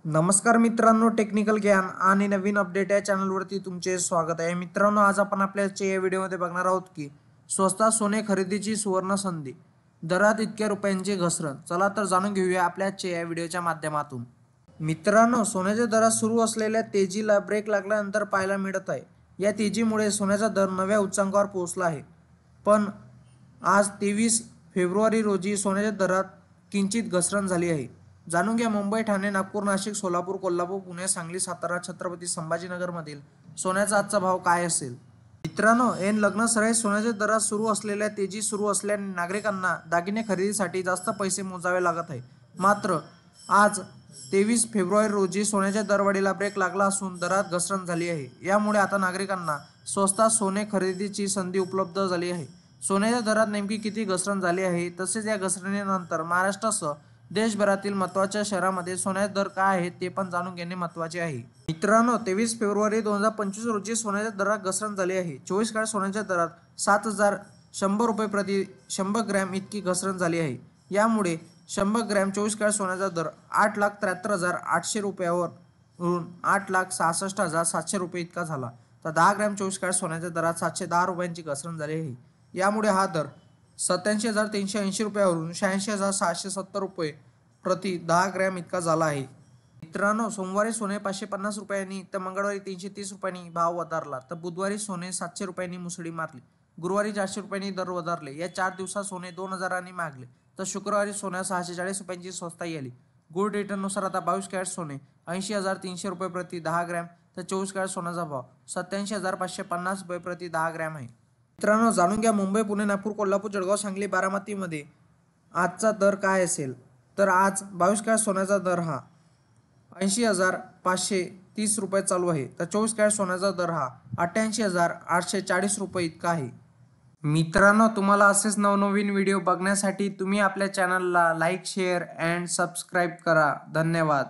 नमस्कार मित्रांनो, टेक्निकल ज्ञान आणि नवीन अपडेट या चॅनलवरती तुमचे स्वागत आहे. मित्रांनो, आज आपण आपल्याच्या या व्हिडिओमध्ये बघणार आहोत की स्वस्तात सोने खरेदीची सुवर्ण संधी, दरात इतक्या रुपयांची घसरण. चला तर जाणून घेऊया आपल्याच्या या व्हिडिओच्या माध्यमातून. मित्रांनो, सोन्याच्या दरात सुरू असलेल्या तेजीला ब्रेक लागल्यानंतर पाहायला मिळत आहे. या तेजीमुळे सोन्याचा दर नव्या उच्चांकावर पोहोचला आहे. पण आज 23 फेब्रुवारी रोजी सोन्याच्या दरात किंचित घसरण झाली आहे. जाणून घ्या मुंबई, ठाणे, नागपूर, नाशिक, सोलापूर, कोल्हापूर, पुणे, सांगली, सातारा, छत्रपती संभाजीनगरमधील सोन्याचा आजचा भाव काय असेल. मित्रांनो, ऐन लग्नासराई सोन्याच्या दरात सुरू असलेल्या तेजी सुरू असल्याने नागरिकांना दागिने खरेदीसाठी जास्त पैसे मोजावे लागत आहे. मात्र आज 23 फेब्रुवारी रोजी सोन्याच्या दरवाढीला ब्रेक लागला असून दरात घसरण झाली आहे. यामुळे आता नागरिकांना स्वस्तात सोने खरेदीची संधी उपलब्ध झाली आहे. सोन्याच्या दरात नेमकी किती घसरण झाली आहे, तसेच या घसरणीनंतर महाराष्ट्रासह देशभरातील महत्त्वाच्या शहरांमध्ये सोन्याचे दर काय आहेत ते पण जाणून घेणे महत्त्वाचे आहे. मित्रांनो, 23 फेब्रुवारी 2025 रोजी सोन्याच्या दरात घसरण झाली आहे. 24 कॅरेट सोन्याच्या दरात 7,100 रुपये प्रति 100 ग्रॅम इतकी घसरण झाली आहे. यामुळे 100 ग्रॅम 24 कॅरेट सोन्याचा दर 8,73,800 रुपयावरून 8,66,700 रुपये इतका झाला. तर 10 ग्रॅम 24 कॅरेट सोन्याच्या दरात 710 रुपयांची घसरण झाली आहे. यामुळे हा दर 87,380 रुपयावरून 86,670 रुपये प्रति 10 ग्रॅम इतका झाला आहे. मित्रांनो, सोमवारी सोने 550 रुपयांनी तर मंगळवारी 330 रुपयांनी भाव वधारला. तर बुधवारी सोने 700 रुपयांनी मुसळी मारली. गुरुवारी 400 रुपयांनी दर वधारले. या 4 दिवसात सोने 2,000 महागले. तर शुक्रवारी सोन्याला 640 रुपयांची स्वस्ताई आली. गोल्ड रेटनुसार आता 22 कॅरेट सोने 80,300 रुपये प्रति 10 ग्रॅम, तर 24 कॅरेट सोन्याचा भाव 87,550 रुपये प्रति 10 ग्रॅम आहे. मित्रांनो, जाणून घ्या मुंबई, पुणे, नागपूर, कोल्हापूर, जळगाव, सांगली, बारामतीमध्ये आजचा दर काय असेल. तर आज 22 कॅरेट सोन्याचा दर हा 80,530 रुपये चालू आहे. तर 24 कॅरेट सोन्याचा दर हा 88,840 रुपये इतका आहे. मित्रांनो, तुम्हाला असेच नवनवीन व्हिडिओ बघण्यासाठी तुम्ही आपल्या चॅनलला लाईक, शेअर अँड सबस्क्राईब करा. धन्यवाद.